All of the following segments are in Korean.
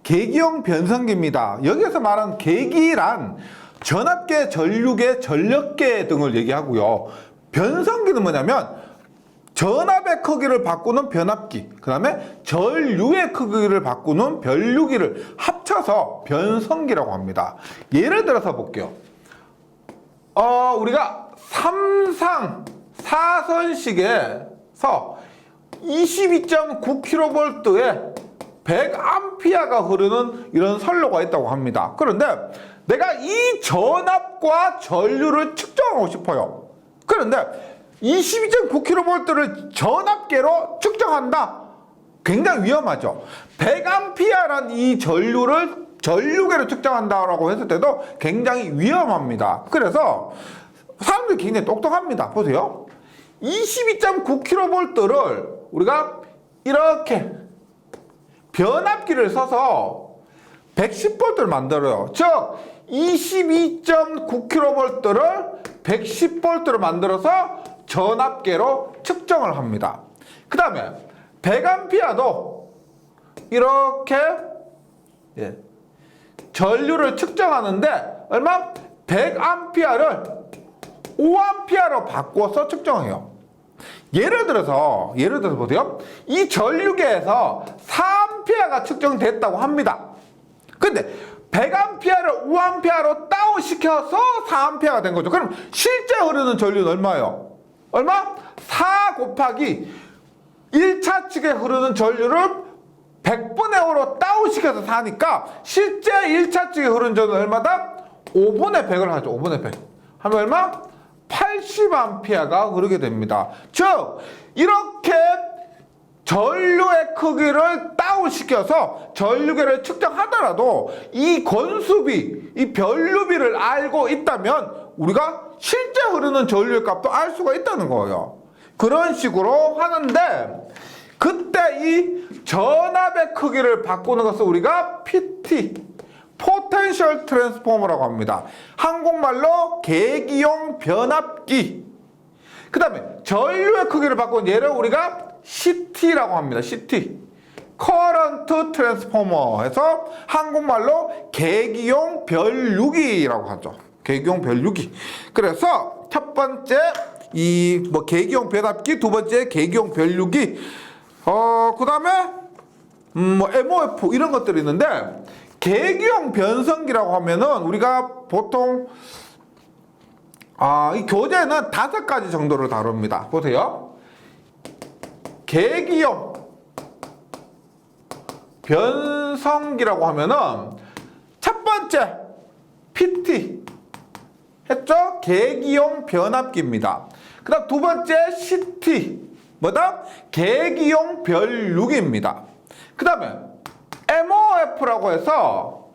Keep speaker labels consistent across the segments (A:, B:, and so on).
A: 계기형 변성기입니다. 여기서 말하는 계기란 전압계, 전류계, 전력계 등을 얘기하고요. 변성기는 뭐냐면 전압의 크기를 바꾸는 변압기, 그 다음에 전류의 크기를 바꾸는 변류기를 합쳐서 변성기라고 합니다. 예를 들어서 볼게요. 우리가 4선식에서 22.9kV에 100A가 흐르는 이런 선로가 있다고 합니다. 그런데 내가 이 전압과 전류를 측정하고 싶어요. 그런데 22.9kV를 전압계로 측정한다? 굉장히 위험하죠. 100A라는 이 전류계로 측정한다라고 했을 때도 굉장히 위험합니다. 그래서 사람들이 굉장히 똑똑합니다. 보세요. 22.9kV를 우리가 이렇게 변압기를 써서 110V를 만들어요. 즉 22.9kV를 110V로 만들어서 전압계로 측정을 합니다. 그 다음에 100A도 이렇게 전류를 측정하는데 얼마? 100A를 5A로 바꿔서 측정해요. 예를 들어서 보세요. 이 전류계에서 4A가 측정됐다고 합니다. 근데 100A를 5A로 다운시켜서 4A가 된 거죠. 그럼 실제 흐르는 전류는 얼마예요? 얼마? 4 곱하기 1차 측에 흐르는 전류를 100분의 5로 다운시켜서 4니까 실제 1차 측에 흐르는 전류는 얼마다? 5분의 100을 하죠. 5분의 100. 하면 얼마? 80A가 흐르게 됩니다. 즉 이렇게 전류의 크기를 다운시켜서 전류계를 측정하더라도 이 건수비, 이 변류비를 알고 있다면 우리가 실제 흐르는 전류의 값도 알 수가 있다는 거예요. 그런 식으로 하는데 그때 이 전압의 크기를 바꾸는 것을 우리가 PT, 포텐셜 트랜스포머라고 합니다. 한국말로 계기용 변압기. 그 다음에 전류의 크기를 바꾸는 얘를 우리가 CT라고 합니다. CT. 커런트 트랜스포머 해서 한국말로 계기용 변류기라고 하죠. 계기용 변류기. 그래서 첫 번째 계기용 변압기, 두 번째 계기용 변류기. 그 다음에 MOF 이런 것들이 있는데 계기용 변성기라고 하면은 우리가 보통 이 교재는 5가지 정도를 다룹니다. 보세요. 계기용 변성기라고 하면은 첫 번째 PT 했죠? 계기용 변압기입니다. 그 다음 두 번째 CT 뭐다? 계기용 변류기입니다. 그 다음에 MOF라고 해서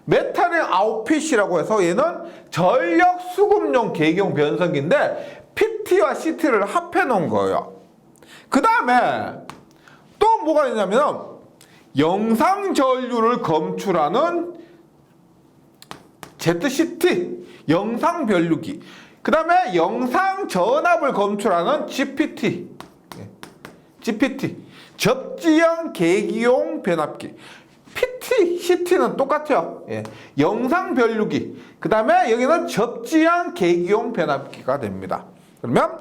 A: 메탈링 아웃핏이라고 해서 얘는 전력 수급용 계기용 변성기인데 PT와 CT를 합해 놓은 거예요. 그 다음에 또 뭐가 있냐면 영상 전류를 검출하는 ZCT 영상 변류기, 그 다음에 영상 전압을 검출하는 GPT 접지형 계기용 변압기. PT, CT는 똑같아요. 영상 변류기. 그 다음에 여기는 접지형 계기용 변압기가 됩니다. 그러면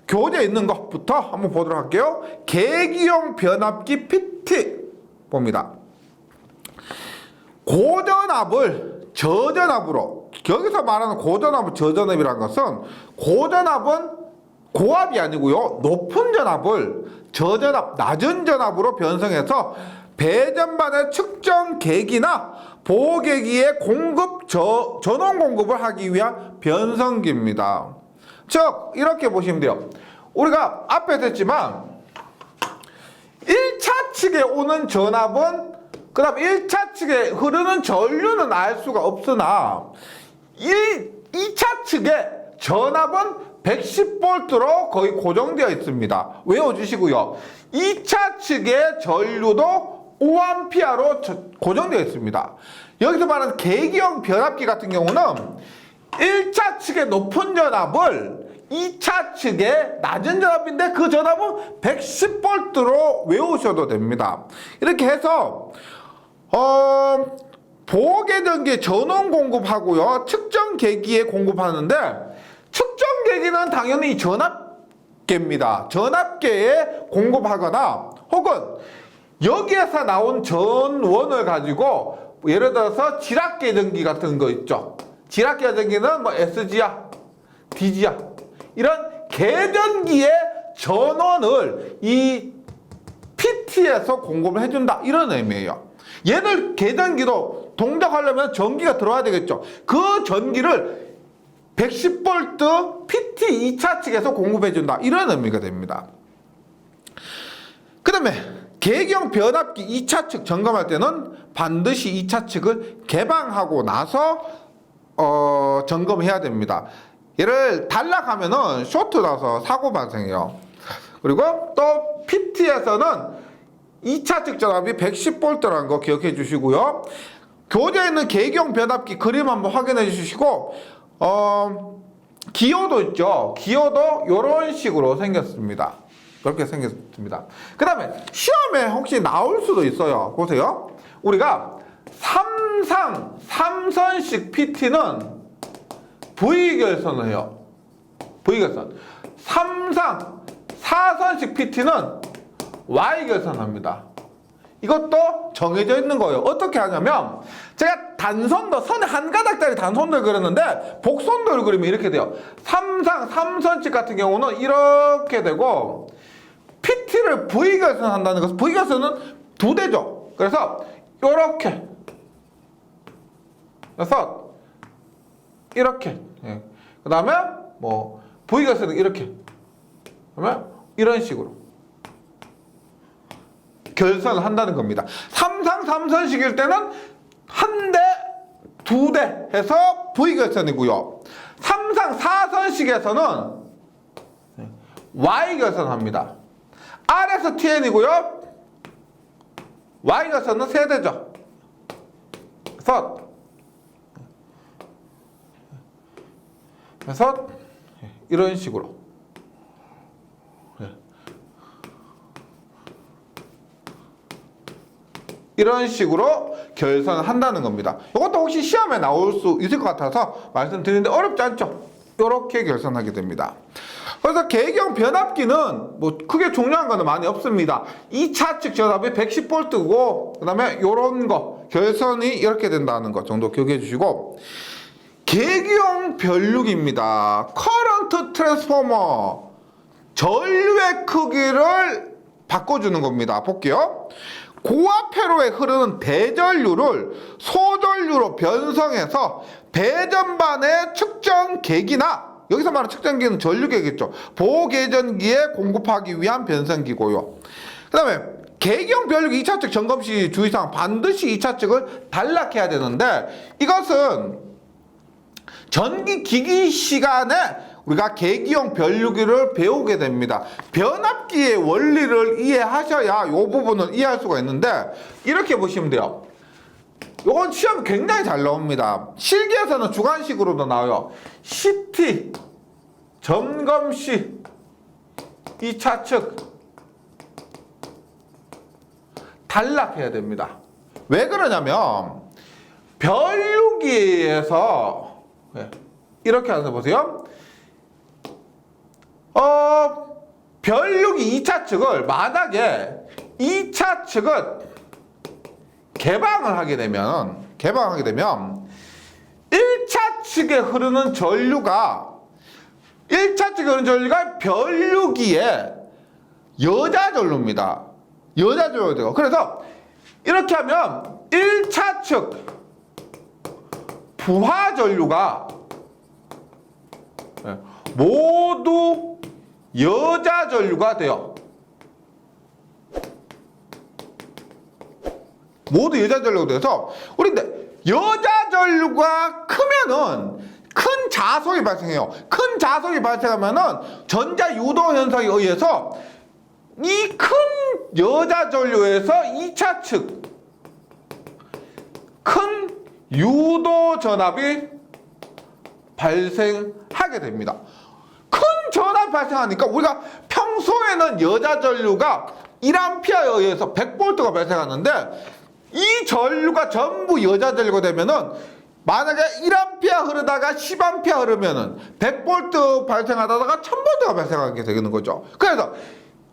A: 교재에 있는 것부터 한번 보도록 할게요. 계기용 변압기 PT 봅니다. 고전압을 저전압으로, 여기서 말하는 고전압을 저전압이라는 것은 고전압은 고압이 아니고요. 높은 전압을 저전압, 낮은 전압으로 변성해서 배전반의 측정 계기나 보호계기의 전원 공급을 하기 위한 변성기입니다. 즉 이렇게 보시면 돼요. 우리가 앞에서 했지만 1차 측에 오는 전압은 그 다음 1차 측에 흐르는 전류는 알 수가 없으나 2차 측에 전압은 110V로 거의 고정되어 있습니다. 외워주시고요. 2차 측의 전류도 5A로 고정되어 있습니다. 여기서 말하는 계기형 변압기 같은 경우는 1차 측의 높은 전압을 2차 측의 낮은 전압인데 그 전압은 110V로 외우셔도 됩니다. 이렇게 해서 보호계전기에 전원 공급하고요. 측정계기에 공급하는데 측정계기는 당연히 전압계입니다. 전압계에 공급하거나 혹은 여기에서 나온 전원을 가지고 예를 들어서 지락계전기 같은 거 있죠. 지락계전기는 뭐 SG야, DG야 이런 계전기의 전원을 이 PT에서 공급을 해준다 이런 의미예요. 얘들 계전기도 동작하려면 전기가 들어와야 되겠죠. 그 전기를 110V PT 2차 측에서 공급해준다 이런 의미가 됩니다. 그 다음에 계경 변압기 2차 측 점검할 때는 반드시 2차 측을 개방하고 나서 점검해야 됩니다. 얘를 단락하면은 쇼트 나서 사고 발생해요. 그리고 또 PT에서는 2차 측 전압이 110V라는 거 기억해 주시고요. 교재에 있는 계경 변압기 그림 한번 확인해 주시고 기호도 있죠. 기호도 이런 식으로 생겼습니다. 그렇게 생겼습니다. 그 다음에 시험에 혹시 나올 수도 있어요. 보세요. 우리가 3선식 PT는 V결선을 해요. V결선. 4선식 PT는 Y결선 합니다. 이것도 정해져 있는 거예요. 어떻게 하냐면 제가 단선도 선에 한 가닥짜리 단선도를 그렸는데 복선도를 그리면 이렇게 돼요. 3선식 같은 경우는 이렇게 되고 PT를 V결선 한다는 것은 V결선은 두 대죠. 그래서 이렇게 그래서 이렇게 그 다음에 뭐 V결선은 이렇게 그러면 이런 식으로 결선을 한다는 겁니다. 3선식일 때는 한 대, 두 대 해서 V결선이고요. 4선식에서는 Y결선 합니다. R에서 TN이고요. Y결선은 세 대죠. 그래서 이런 식으로 이런 식으로 결선을 한다는 겁니다. 이것도 혹시 시험에 나올 수 있을 것 같아서 말씀드리는데 어렵지 않죠? 이렇게 결선하게 됩니다. 그래서 계경 변압기는 뭐 크게 중요한 거는 많이 없습니다. 2차 측 전압이 110V고 그 다음에 요런 거 결선이 이렇게 된다는 것 정도 기억해 주시고 계기용 변류기입니다. 커런트 트랜스포머 전류의 크기를 바꿔주는 겁니다. 볼게요. 고압회로에 흐르는 대전류를 소전류로 변성해서 배전반의 측정계기나 여기서 말하는 측정기는 전류계겠죠. 보호계전기에 공급하기 위한 변성기고요. 그 다음에 계경 변류기 2차 측 점검 시 주의사항 반드시 2차 측을 단락해야 되는데 이것은 전기기기 시간에 우리가 계기용 변류기를 배우게 됩니다. 변압기의 원리를 이해하셔야 이 부분을 이해할 수가 있는데 이렇게 보시면 돼요. 이건 시험 굉장히 잘 나옵니다. 실기에서는 주관식으로도 나와요. CT 점검 시 2차 측 단락해야 됩니다. 왜 그러냐면 변류기에서 이렇게 하는 거 보세요. 변류기 2차 측을 만약에 2차 측은 개방을 하게 되면 1차 측에 흐르는 전류가 1차 측에 흐르는 전류가 변류기에 여자 전류입니다. 여자 전류가 그래서 이렇게 하면 1차 측 부하 전류가 모두 여자 전류가 돼요. 모두 여자 전류가 돼서 우리 여자 전류가 크면은 큰 자속이 발생해요. 큰 자속이 발생하면은 전자 유도 현상에 의해서 이 큰 여자 전류에서 2차 측 큰 유도 전압이 발생하게 됩니다. 큰 전압이 발생하니까 우리가 평소에는 여자 전류가 1A에 의해서 100V가 발생하는데 이 전류가 전부 여자 전류가 되면은 만약에 1A 흐르다가 10A 흐르면은 100V 발생하다가 1000V가 발생하게 되는 거죠. 그래서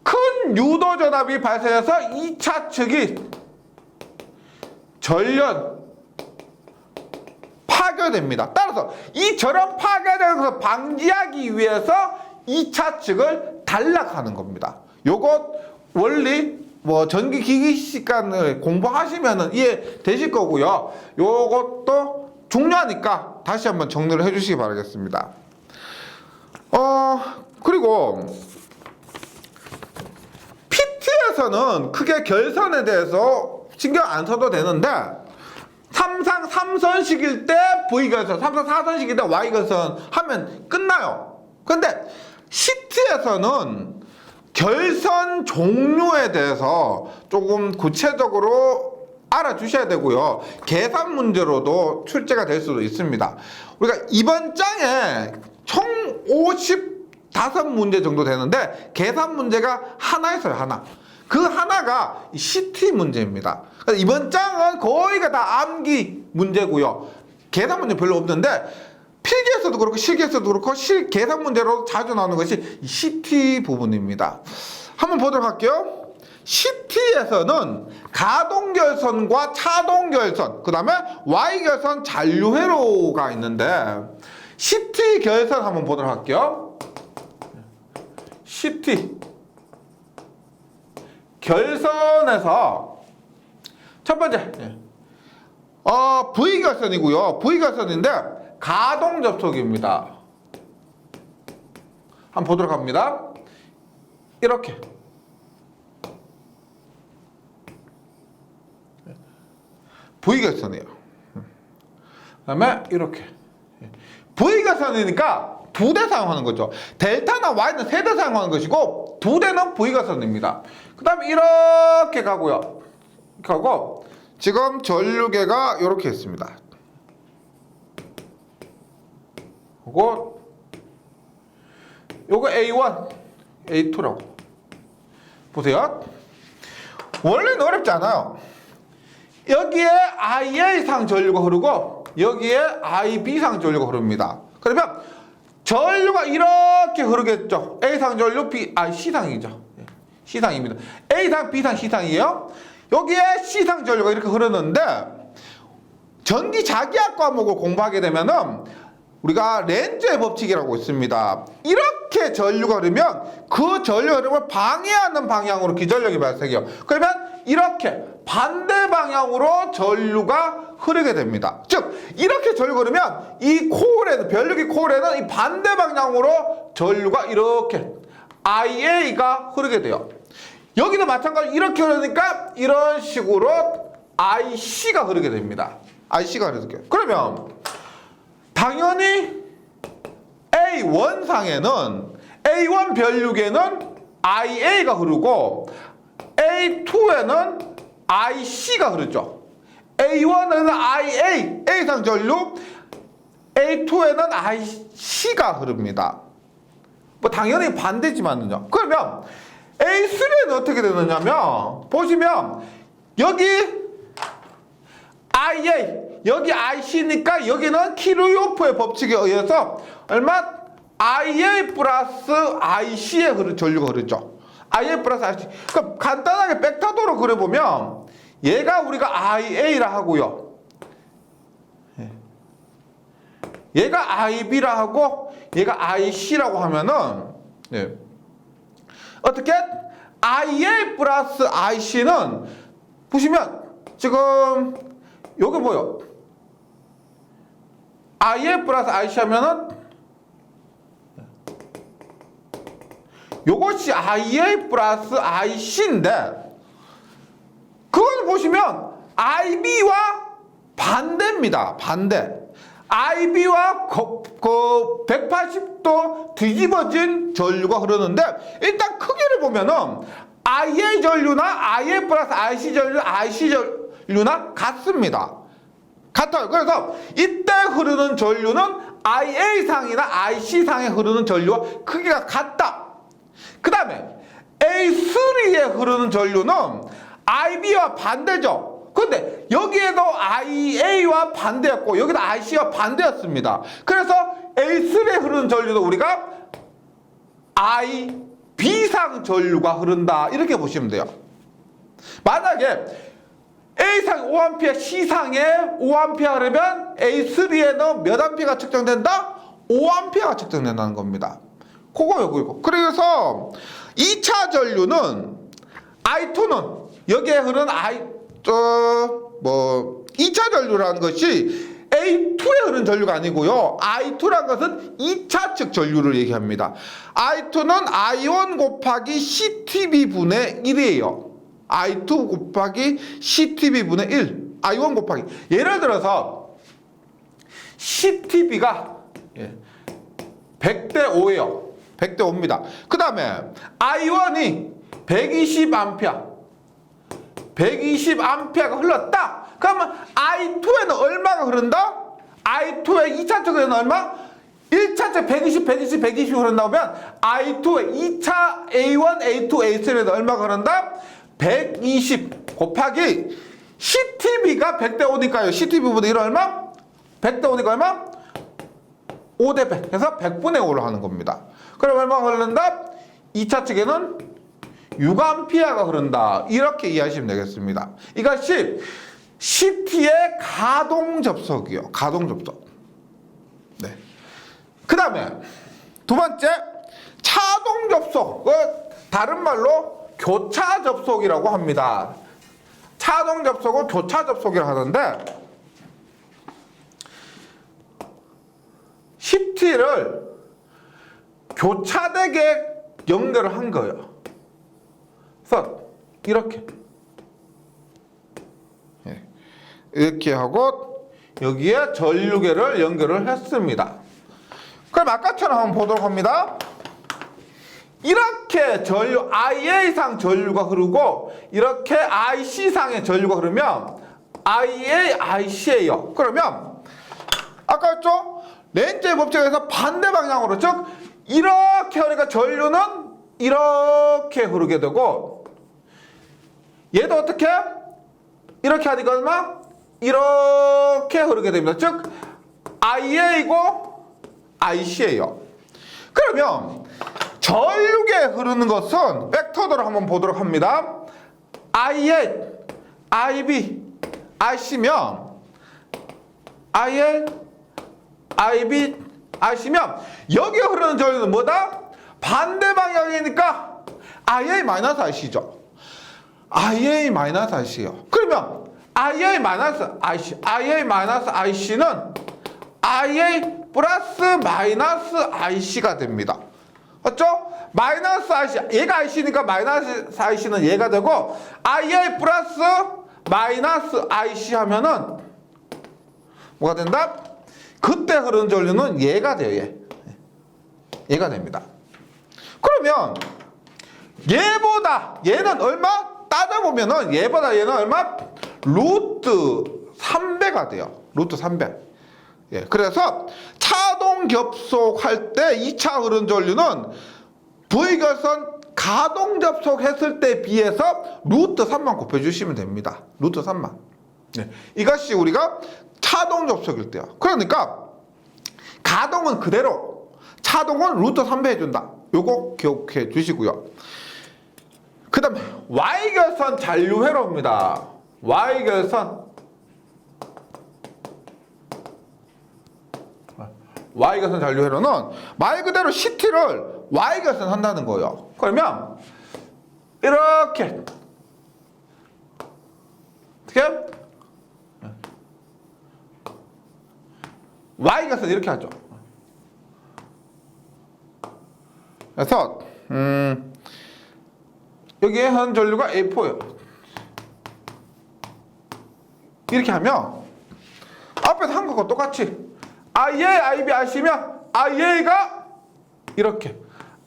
A: 큰 유도 전압이 발생해서 2차 측이 전련 파괴됩니다. 따라서 이 전원 파괴되는 것을 방지하기 위해서 2차 측을 단락하는 겁니다. 요것 원리 전기기기 시간을 공부하시면 이해되실 거고요. 요것도 중요하니까 다시 한번 정리를 해주시기 바라겠습니다. 그리고 PT에서는 크게 결선에 대해서 신경 안 써도 되는데 3상 3선식일 때 V결선, 3상 4선식일 때 Y결선 하면 끝나요. 근데 CT에서는 결선 종류에 대해서 조금 구체적으로 알아주셔야 되고요. 계산 문제로도 출제가 될 수도 있습니다. 우리가 이번 장에 총 55문제 정도 되는데 계산 문제가 하나 있어요. 하나. 그 하나가 CT 문제입니다. 이번 장은 거의가 다 암기 문제고요. 계산 문제 별로 없는데 필기에서도 그렇고 실기에서도 그렇고 계산 문제로 자주 나오는 것이 CT 부분입니다. 한번 보도록 할게요. CT에서는 가동결선과 차동결선, 그 다음에 Y결선 잔류회로가 있는데 CT 결선 한번 보도록 할게요. CT 결선에서 첫 번째 V결선이고요. V결선인데 가동 접촉입니다. 한번 보도록 합니다. 이렇게 V결선이에요. 그 다음에 이렇게 V결선이니까 두 대 사용하는 거죠. 델타나 Y는 세 대 사용하는 것이고 두 대는 V결선입니다. 그 다음에 이렇게 가고요. 이렇게 하고 지금 전류계가 이렇게 있습니다. 요거 A1, A2라고 보세요. 원래는 어렵지 않아요. 여기에 IA상 전류가 흐르고 여기에 IB상 전류가 흐릅니다. 그러면 전류가 이렇게 흐르겠죠. A상 전류, C상이죠. C상입니다. A상, B상, C상이에요. 여기에 C상 전류가 이렇게 흐르는데 전기 자기학 과목을 공부하게 되면은 우리가 렌즈의 법칙이라고 있습니다. 이렇게 전류가 흐르면 그 전류 흐름을 방해하는 방향으로 기전력이 발생해요. 그러면 이렇게 반대 방향으로 전류가 흐르게 됩니다. 즉 이렇게 전류가 흐르면 이 코일에는, 변류기 코일에는 이 반대 방향으로 전류가 이렇게 IA가 흐르게 돼요. 여기도 마찬가지로 이렇게 흐르니까 이런 식으로 IC가 흐르게 됩니다. IC가 흐르게. 그러면 당연히 A1상에는 A1 변류계는 IA가 흐르고 A2에는 IC가 흐르죠. A1에는 IA, A상 전류, A2에는 IC가 흐릅니다. 뭐 당연히 반대지만요. 그러면 A3에는 어떻게 되느냐면 보시면 여기 IA, 여기 IC니까 여기는 키르요프의 법칙에 의해서 얼마? IA 플러스 IC의 전류가 흐르죠. IA 플러스 IC. 그럼 간단하게 벡터도로 그려보면 얘가 우리가 IA라 하고요. 얘가 IB라 하고 얘가 IC라고 하면은 어떻게? IA 플러스 IC는 보시면 지금 요게 뭐요? IA 플러스 IC 하면은 요것이 IA 플러스 IC인데 그걸 보시면 IB와 반대입니다. 반대. IB와 180도 뒤집어진 전류가 흐르는데 일단 크기를 보면은 IA 전류나 IA 플러스 IC 전류, IC 전류나 같습니다. 같아요. 그래서 이때 흐르는 전류는 IA상이나 IC상에 흐르는 전류와 크기가 같다. 그 다음에 A3에 흐르는 전류는 IB와 반대죠. 근데 여기에도 IA와 반대였고 여기도 IC와 반대였습니다. 그래서 A3에 흐르는 전류도 우리가 IB상 전류가 흐른다 이렇게 보시면 돼요. 만약에 A상 5A, C상에 5A 흐르면 A3에는 몇 암페어가 측정된다? 5A가 측정된다는 겁니다. 그거 요거. 그래서 2차 전류는 I2는 여기에 흐르는 2차 전류라는 것이 A2에 흐르는 전류가 아니고요. I2라는 것은 2차 측 전류를 얘기합니다. I2는 I1 곱하기 CTB분의 1이에요. I2 곱하기 CTB분의 1. I1 곱하기. 예를 들어서 CTB가 100대 5예요. 100대 5입니다. 그 다음에 I1이 120A. 120A가 흘렀다. 그러면 I2에는 얼마가 흐른다? I2의 2차 측에는 얼마? 1차 측 120 흐른다고 하면 I2의 2차 A1, A2, A3에는 얼마가 흐른다? 120 곱하기 CTB가 100대 5니까요. CTB보다 1 얼마? 100대 5니까 얼마? 5대 100. 그래서 100분의 5를 하는 겁니다. 그럼 얼마가 흐른다? 2차 측에는 6A가 흐른다. 이렇게 이해하시면 되겠습니다. 이것이 CT의 가동 접속이요. 가동 접속. 네. 그 다음에 두 번째, 차동 접속. 다른 말로 교차 접속이라고 합니다. 차동 접속은 교차 접속이라고 하는데, CT를 교차되게 연결을 한 거예요. 그래서 이렇게 이렇게 하고 여기에 전류계를 연결을 했습니다. 그럼 아까처럼 한번 보도록 합니다. 이렇게 전류 IA상 전류가 흐르고 이렇게 IC상의 전류가 흐르면 IA, IC예요. 그러면 아까 했죠? 렌즈의 법칙에서 반대 방향으로, 즉 이렇게 하니까 전류는 이렇게 흐르게 되고, 얘도 어떻게? 이렇게 하니까 얼마? 이렇게 흐르게 됩니다. 즉 IA이고 IC예요. 그러면 전류계 흐르는 것은 벡터도로 한번 보도록 합니다. IA, IB, IC면 IA, IB, IC면 여기에 흐르는 전류는 뭐다? 반대 방향이니까 IA-IC죠. IA-IC예요. 그러면 IA-IC, IA-IC는 IA 플러스 마이너스 IC가 됩니다. 맞죠? 마이너스 IC, 얘가 IC니까 마이너스 IC는 얘가 되고, IA 플러스 마이너스 IC 하면은 뭐가 된다? 그때 흐르는 전류는 얘가 돼요. 얘가 됩니다. 그러면 얘보다 얘는 얼마? 따져보면은 얘보다 얘는 얼마? 루트 3배가 돼요. 루트 3배. 예, 그래서 차동 접속할 때 2차 흐르는 전류는 V결선 가동 접속했을 때 비해서 루트 3만 곱해주시면 됩니다. 루트 3만. 예, 이것이 우리가 차동 접속일 때요. 그러니까 가동은 그대로, 차동은 루트 3배 해준다. 요거 기억해 주시고요. 그 다음에 Y결선 잔류회로입니다. Y결선 잔류회로는 말 그대로 CT를 Y결선 한다는 거예요. 그러면 이렇게 어떻게? Y결선 이렇게 하죠. 그래서 여기에 한 전류가 A4예요. 이렇게 하면 앞에서 한 것과 똑같이 IA, IB, IC면 IA가 이렇게,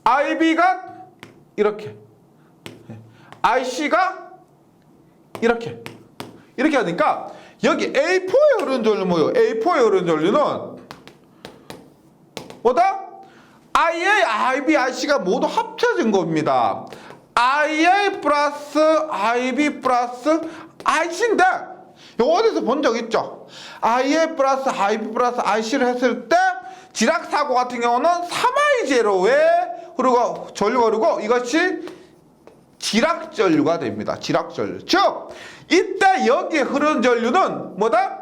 A: IB가 이렇게, IC가 이렇게 하니까 여기 A4에 흐르는 전류 뭐예요? A4에 흐르는 전류는 뭐다? IA, IB, IC가 모두 합쳐진 겁니다. IA 플러스 IB 플러스 IC인데 이거 어디서 본 적 있죠? IA 플러스 IB 플러스 IC를 했을 때 지락사고 같은 경우는 3I 제로에 흐르고 전류가 흐르고 이것이 지락전류가 됩니다. 지락전류. 즉 이때 여기에 흐르는 전류는 뭐다?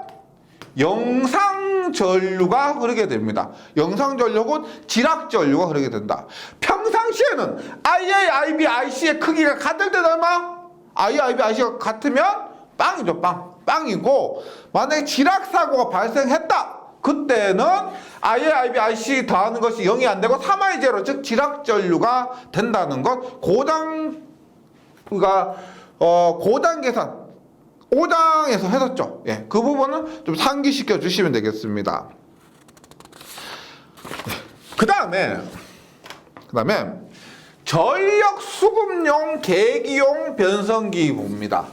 A: 영상전류가 흐르게 됩니다. 영상전류 혹은 지락전류가 흐르게 된다. 평상시에는 IA, IB, IC의 크기가 같을 때는 얼마? IA, IB, IC가 같으면 빵이죠. 빵이고 만약에 지락사고가 발생했다. 그때는 IA, IB, IC 더하는 것이 0이 안 되고 3I 제로 즉 지락전류가 된다는 것. 고장 계산 5장에서 했었죠. 예, 그 부분은 좀 상기시켜 주시면 되겠습니다. 그 다음에 전력 수급용 계기용 변성기 봅니다.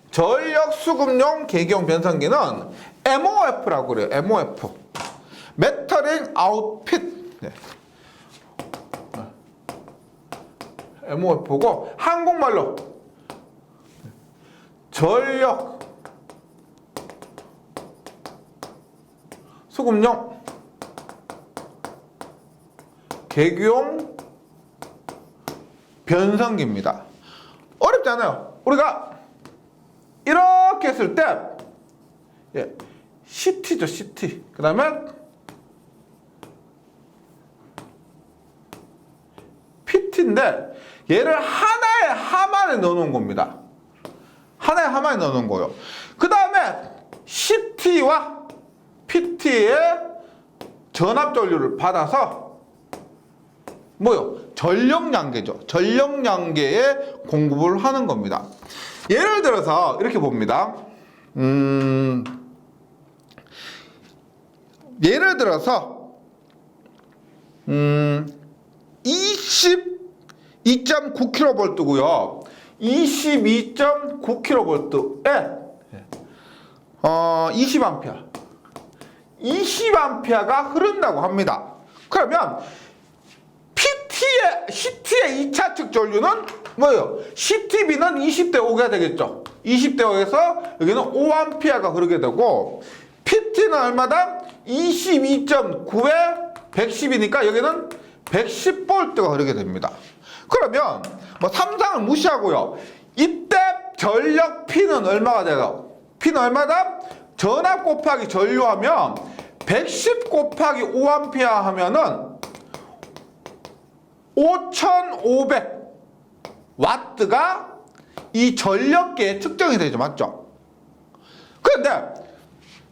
A: 전력 수급용 계기용 변성기는 MOF라고 그래요. MOF. 메터링 아웃핏. 네. MOF고 한국말로 전력 수급용 계기용 변성기입니다. 어렵지 않아요. 우리가 이렇게 했을 때 예, CT죠. CT. 그 다음에 PT인데 얘를 하나의 함 안에 넣어놓은 겁니다. 하나의 함 안에 넣어놓은 거예요. 그 다음에 CT와 PT의 전압전류를 받아서 뭐요? 전력량계죠. 전력량계에 공급을 하는 겁니다. 예를 들어서 이렇게 봅니다. 예를 들어서 22.9kV고요. 22.9kV에 20A 20A가 흐른다고 합니다. 그러면 CT의 2차 측 전류는 뭐예요? CTB는 20대 5가 되겠죠. 20대 5에서 여기는 5A가 흐르게 되고 PT는 얼마다? 22.9에 110이니까 여기는 110V가 흐르게 됩니다. 그러면 뭐 삼상을 무시하고요. 이때 전력 P는 얼마가 돼요? P는 얼마다? 전압 곱하기 전류하면 110 곱하기 5A 하면은 5500W가 이 전력계에 측정이 되죠. 맞죠? 그런데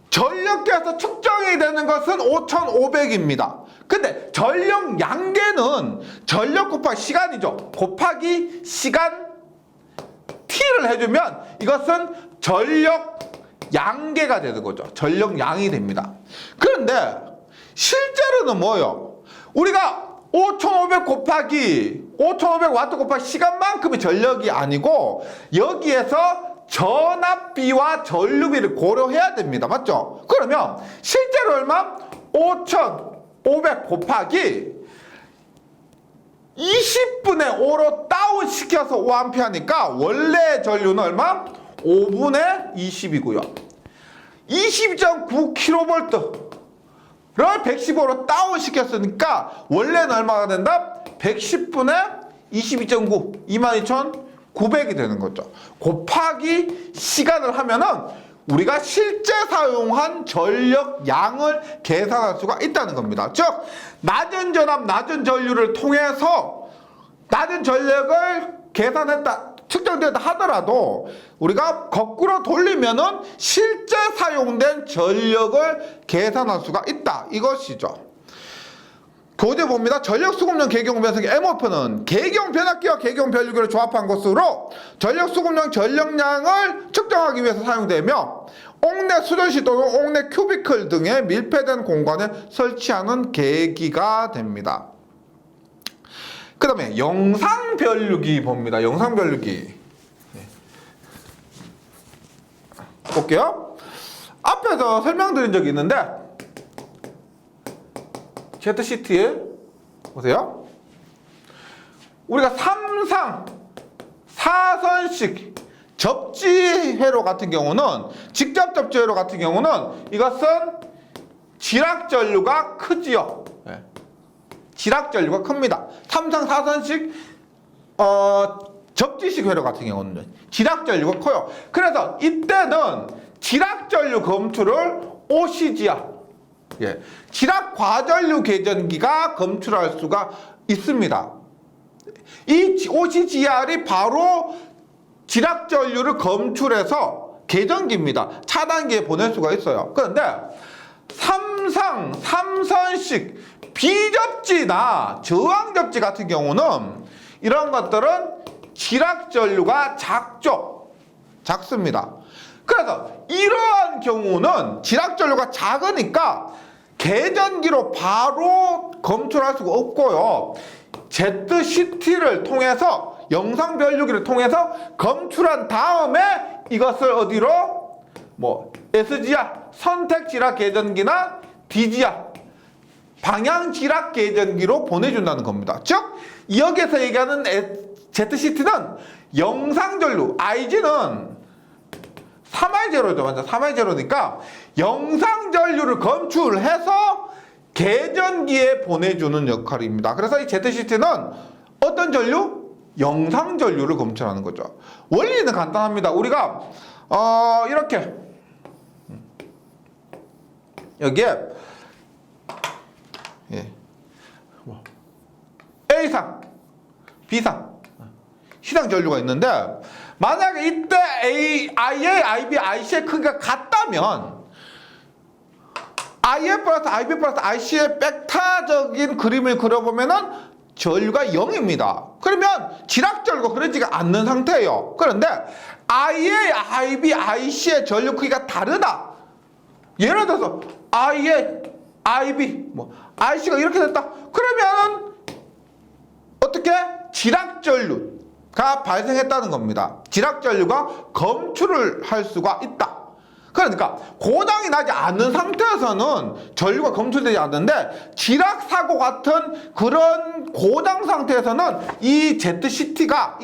A: 전력계에서 측정이 되는 것은 5500입니다. 근데 전력 양계는 전력 곱하기 시간이죠. 곱하기 시간 T를 해주면 이것은 전력 양계가 되는 거죠. 전력 양이 됩니다. 그런데 실제로는 뭐예요? 우리가 5500 곱하기 5500W 곱하기 시간만큼의 전력이 아니고 여기에서 전압비와 전류비를 고려해야 됩니다. 맞죠? 그러면 실제로 얼마? 5500 곱하기 20분의 5로 다운시켜서 5A 하니까 원래 전류는 얼마? 5분의 20이고요. 22.9kV를 115로 다운시켰으니까 원래는 얼마가 된다? 110분의 22.9, 22,900이 되는 거죠. 곱하기 시간을 하면은 우리가 실제 사용한 전력 양을 계산할 수가 있다는 겁니다. 즉 낮은 전압, 낮은 전류를 통해서 낮은 전력을 계산했다, 측정되었다 하더라도 우리가 거꾸로 돌리면은 실제 사용된 전력을 계산할 수가 있다. 이것이죠. 교재 봅니다. 전력 수급용 계기용 변성기 MOF는 계기용 변압기와 계기용 변류기를 조합한 것으로 전력 수급용 전력량을 측정하기 위해서 사용되며 옥내 수전시 또는 옥내 큐비클 등의 밀폐된 공간에 설치하는 계기가 됩니다. 그 다음에 영상 변류기 봅니다. 영상 변류기 볼게요. 앞에서 설명드린 적이 있는데 ZCT에 보세요. 우리가 3상 4선식 접지회로 같은 경우는, 직접 접지회로 같은 경우는 이것은 지락전류가 크지요. 예. 지락전류가 큽니다. 3상 4선식 접지식 회로 같은 경우는 지락전류가 커요. 그래서 이때는 지락전류 검출을 OCGR, 예, 지락과전류 계전기가 검출할 수가 있습니다. 이 OCGR이 바로 지락전류를 검출해서 계전기입니다. 차단기에 보낼 수가 있어요. 그런데 3상 3선식 비접지나 저항접지 같은 경우는 이런 것들은 지락전류가 작습니다. 그래서 이러한 경우는 지락전류가 작으니까 계전기로 바로 검출할 수가 없고요. ZCT를 통해서, 영상 변류기를 통해서 검출한 다음에 이것을 어디로? SGR, 선택 지락 계전기나 DGR, 방향 지락 계전기로 보내준다는 겁니다. 즉, 여기에서 얘기하는 ZCT는 영상 전류, IG는 3I0죠. 완전 3I0니까 영상 전류를 검출해서 계전기에 보내주는 역할입니다. 그래서 이 ZCT는 어떤 전류? 영상 전류를 검출하는 거죠. 원리는 간단합니다. 우리가 이렇게 여기에 A상, B상, C상 전류가 있는데, 만약에 이때 IA, IB, IC의 크기가 같다면 IA 플러스 IB 플러스 IC의 벡터적인 그림을 그려보면은 전류가 0입니다. 그러면 지락전류가 그려지가 않는 상태예요. 그런데 IA, IB, IC의 전류 크기가 다르다. 예를 들어서 IA, IB, IC가 이렇게 됐다. 그러면 어떻게? 지락전류가 발생했다는 겁니다. 지락전류가 검출을 할 수가 있다. 그러니까 고장이 나지 않는 상태에서는 전류가 검출되지 않는데, 지락사고 같은 그런 고장 상태에서는 이 ZCT가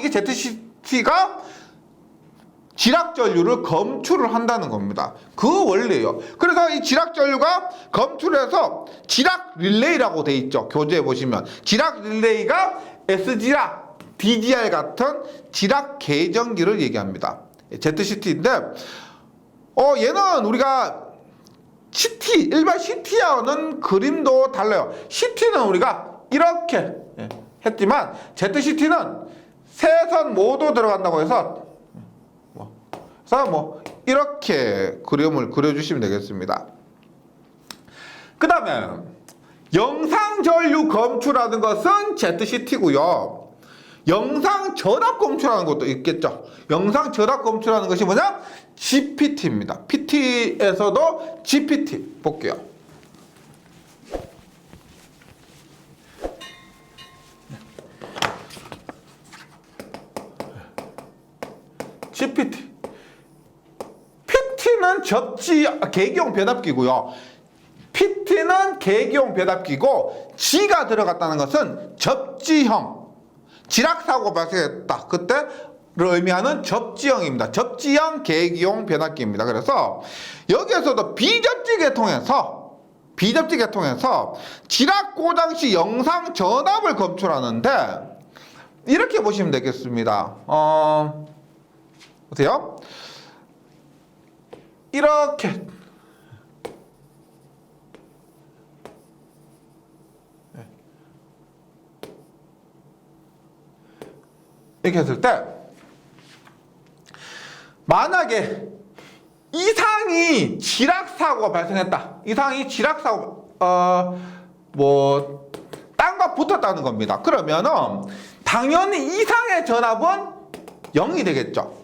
A: 지락전류를 검출을 한다는 겁니다. 그 원리예요. 그래서 이 지락전류가 검출해서 지락 릴레이라고 돼 있죠. 교재에 보시면 지락 릴레이가 SGR, DGR 같은 지락 계전기를 얘기합니다. ZCT인데 얘는 우리가 CT, 일반 CT와는 그림도 달라요. CT는 우리가 이렇게 했지만 ZCT는 세 선 모두 들어간다고 해서 이렇게 그림을 그려주시면 되겠습니다. 그 다음에 영상 전류 검출하는 것은 ZCT고요. 영상 전압 검출하는 것도 있겠죠. 영상 전압 검출하는 것이 뭐냐? GPT입니다. PT에서도 GPT 볼게요. GPT. PT는 계기용 변압기고요. PT는 계기용 변압기고, G가 들어갔다는 것은 접지형. 지락사고가 발생했다. 그때를 의미하는 접지형입니다. 접지형 계기용 변압기입니다. 그래서 여기에서도 비접지 계통에서 지락 고장 시 영상 전압을 검출하는데, 이렇게 보시면 되겠습니다. 보세요. 이렇게 했을 때, 만약에 이상이 지락사고가 발생했다. 이상이 지락사고 땅과 붙었다는 겁니다. 그러면은 당연히 이상의 전압은 0이 되겠죠.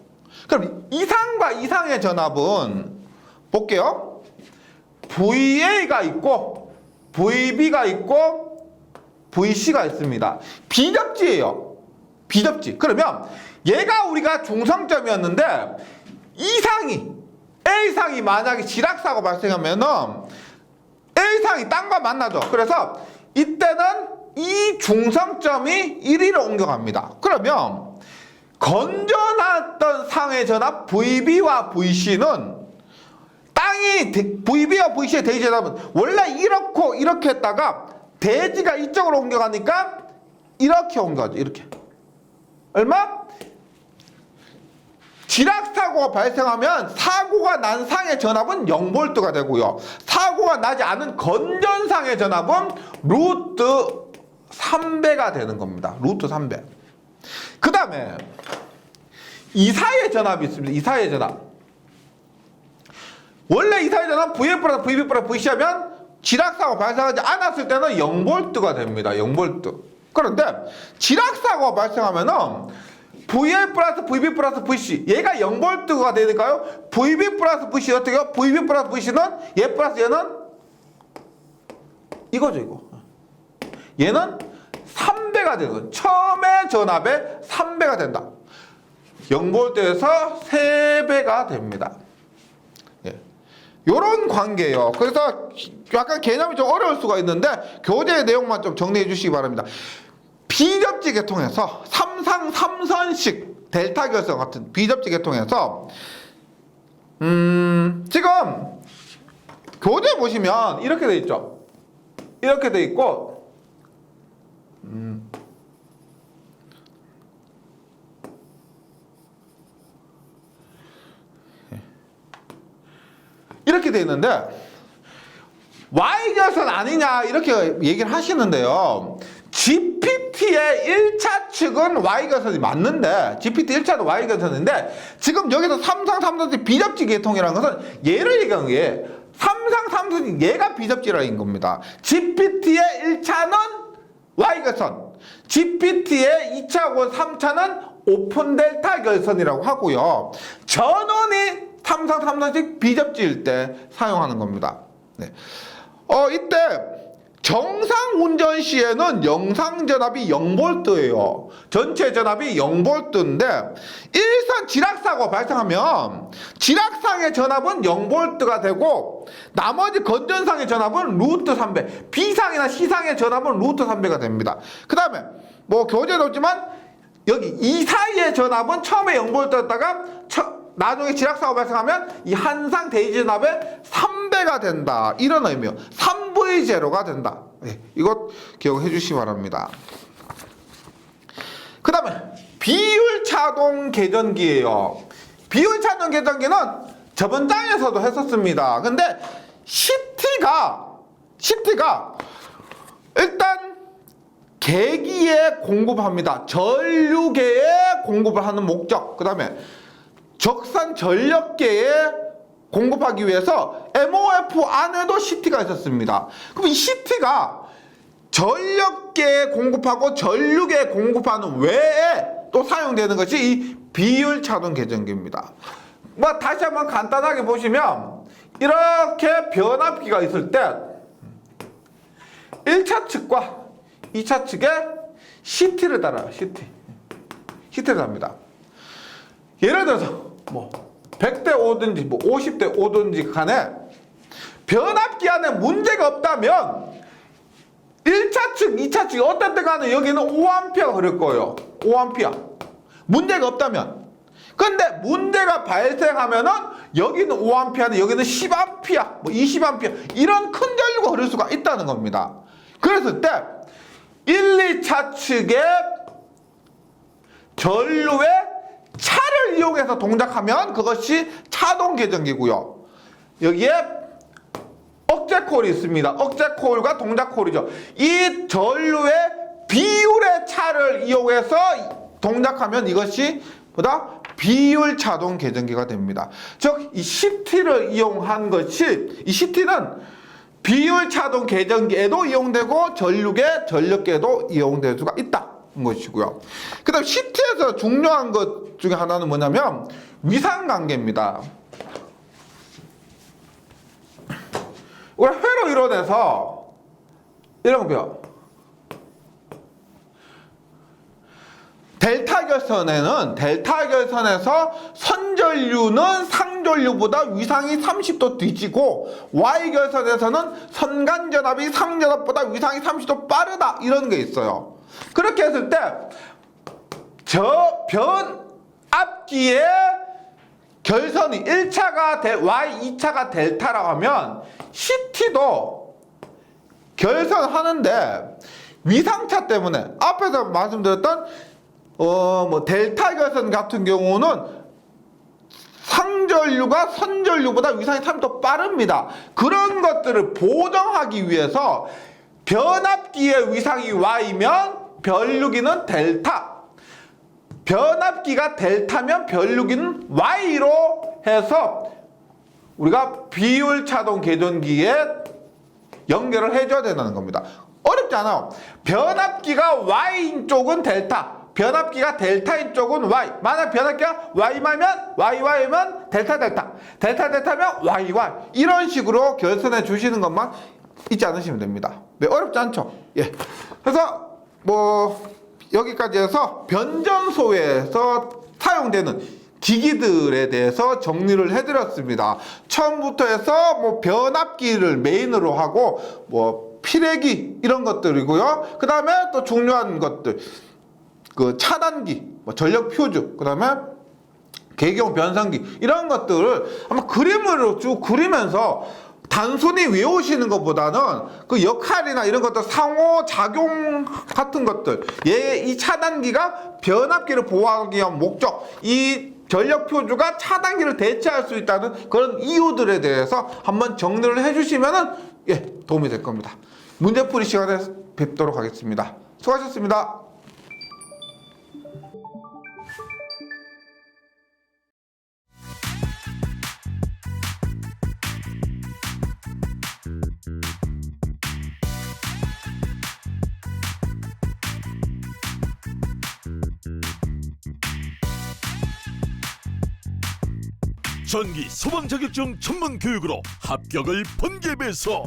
A: 그럼 이상과 이상의 전압은 볼게요. VA가 있고 VB가 있고 VC가 있습니다. 비접지예요. 비접지. 그러면 얘가 우리가 중성점이었는데, A상이 만약에 지락사고 발생하면은 A상이 땅과 만나죠. 그래서 이때는 이 중성점이 1위로 옮겨갑니다. 그러면 건져놨던 상의 전압 VB와 VC는 땅이 VB와 VC의 대지 전압은 원래 이렇고 이렇게 했다가 대지가 이쪽으로 옮겨가니까 이렇게 옮겨가죠. 이렇게. 얼마? 지락사고가 발생하면 사고가 난 상의 전압은 0V가 되고요. 사고가 나지 않은 건전상의 전압은 루트 3배가 되는 겁니다. 루트 3배. 그 다음에 이사의 전압이 있습니다. 이사의 전압. 원래 이사의 전압 VF 플러스 VB 플러스 VC 하면 지락사고가 발생하지 않았을 때는 0V가 됩니다. 0V. 그런데 지락사고가 발생하면은 VL 플러스 VB 플러스 VC 얘가 0V가 되니까요. VB 플러스 VC 어떻게 해요? VB 플러스 VC는 얘 플러스 얘는 이거죠. 이거. 얘는 3배가 되는 거예요. 처음의 전압의 3배가 된다. 0V에서 3배가 됩니다. 예. 요런 관계예요. 그래서 약간 개념이 좀 어려울 수가 있는데 교재 내용만 좀 정리해 주시기 바랍니다. 비접지 계통에서 삼상 삼선식 델타 결성 같은 비접지 계통에서 지금 교재 보시면 이렇게 돼 있죠. 이렇게 돼 있고 이렇게 돼 있는데 Y결선 아니냐 이렇게 얘기를 하시는데요. GPT의 1차 측은 Y결선이 맞는데 GPT 1차도 Y결선인데 지금 여기서 삼상 삼선식 비접지 계통이라는 것은 얘를 얘기하는 게 삼상 삼선식 얘가 비접지라는 겁니다. GPT의 1차는 Y결선, GPT의 2차하고 3차는 오픈 델타 결선이라고 하고요. 전원이 삼상 삼선식 비접지일 때 사용하는 겁니다. 네. 이때 정상 운전 시에는 영상 전압이 0V예요. 전체 전압이 0V인데 일선 지락사고가 발생하면 지락상의 전압은 0V가 되고 나머지 건전상의 전압은 루트 3배, B상이나 C상의 전압은 루트 3배가 됩니다. 그 다음에 뭐 교재도 없지만 여기 이 사이의 전압은 처음에 0V였다가 나중에 지락사고 발생하면 이 한상 대지 전압의 3배가 된다. 이런 의미요. 3V 제로가 된다. 네, 이것 기억해 주시기 바랍니다. 그 다음에 비율 차동 계전기예요. 비율 차동 계전기는 저번 장에서도 했었습니다. 근데 CT가 일단 계기에 공급합니다. 전류계에 공급을 하는 목적. 그 다음에 적산 전력계에 공급하기 위해서 MOF 안에도 CT가 있었습니다. 그럼 이 CT가 전력계에 공급하고 전류계에 공급하는 외에 또 사용되는 것이 이 비율 차동 계전기입니다. 뭐 다시 한번 간단하게 보시면 이렇게 변압기가 있을 때 1차 측과 2차 측에 CT를 달아요. CT를 답니다. 예를 들어서 뭐 100대 5든지 뭐 50대 5든지 간에 변압기 안에 문제가 없다면 1차 측, 2차 측 어떤 때 간에 여기는 5A가 흐를 거예요. 5A. 문제가 없다면. 근데 문제가 발생하면은 여기는 5A인데 여기는 10A, 뭐 20A 이런 큰 전류가 흐를 수가 있다는 겁니다. 그랬을 때 1, 2차 측의 전류의 차를 이용해서 동작하면 그것이 차동 계전기고요. 여기에 억제 코일이 있습니다. 억제 코일과 동작 코일이죠. 이 전류의 비율의 차를 이용해서 동작하면 이것이 보다 비율 차동 계전기가 됩니다. 즉, 이 CT를 이용한 것이 이 CT는 비율 차동 계전기에도 이용되고 전류계, 전력계에도 이용될 수가 있다. 것이고요. 그 다음 CT에서 중요한 것 중에 하나는 뭐냐면 위상관계입니다. 우리 회로 이론에서 이런 거 배워. 델타 결선에서 선전류는 상전류보다 위상이 30도 뒤지고 Y결선에서는 선간전압이 상전압보다 위상이 30도 빠르다. 이런 게 있어요. 그렇게 했을 때 앞뒤의 결선이 1차가 Y, 2차가 델타라고 하면 CT도 결선하는데 위상차 때문에 앞에서 말씀드렸던 뭐 델타 결선 같은 경우는 상전류가 선전류보다 위상이 3이 더 빠릅니다. 그런 것들을 보정하기 위해서 변압기의 위상이 Y면 변류기는 델타, 변압기가 델타면 변류기는 Y로 해서 우리가 비율 차동 계전기에 연결을 해줘야 된다는 겁니다. 어렵지 않아요. 변압기가 Y인 쪽은 델타, 변압기가 델타인 쪽은 Y. 만약 변압기가 Y면 YY면 델타 델타, 델타 델타면 YY. 이런 식으로 결선해 주시는 것만 잊지 않으시면 됩니다. 네, 어렵지 않죠? 예. 그래서 뭐 여기까지 해서 변전소에서 사용되는 기기들에 대해서 정리를 해드렸습니다. 처음부터 해서 뭐 변압기를 메인으로 하고 뭐 피레기 이런 것들이고요. 그 다음에 또 중요한 것들, 그 차단기, 뭐 전력 표주, 그 다음에 계경 변성기 이런 것들을 한번 그림으로 쭉 그리면서 단순히 외우시는 것보다는 그 역할이나 이런 것들 상호작용 같은 것들, 이 차단기가 변압기를 보호하기 위한 목적, 이 전력 표주가 차단기를 대체할 수 있다는 그런 이유들에 대해서 한번 정리를 해주시면은 도움이 될 겁니다. 문제풀이 시간에 뵙도록 하겠습니다. 수고하셨습니다.
B: 전기 소방 자격증 전문 교육으로 합격을 번개 배송.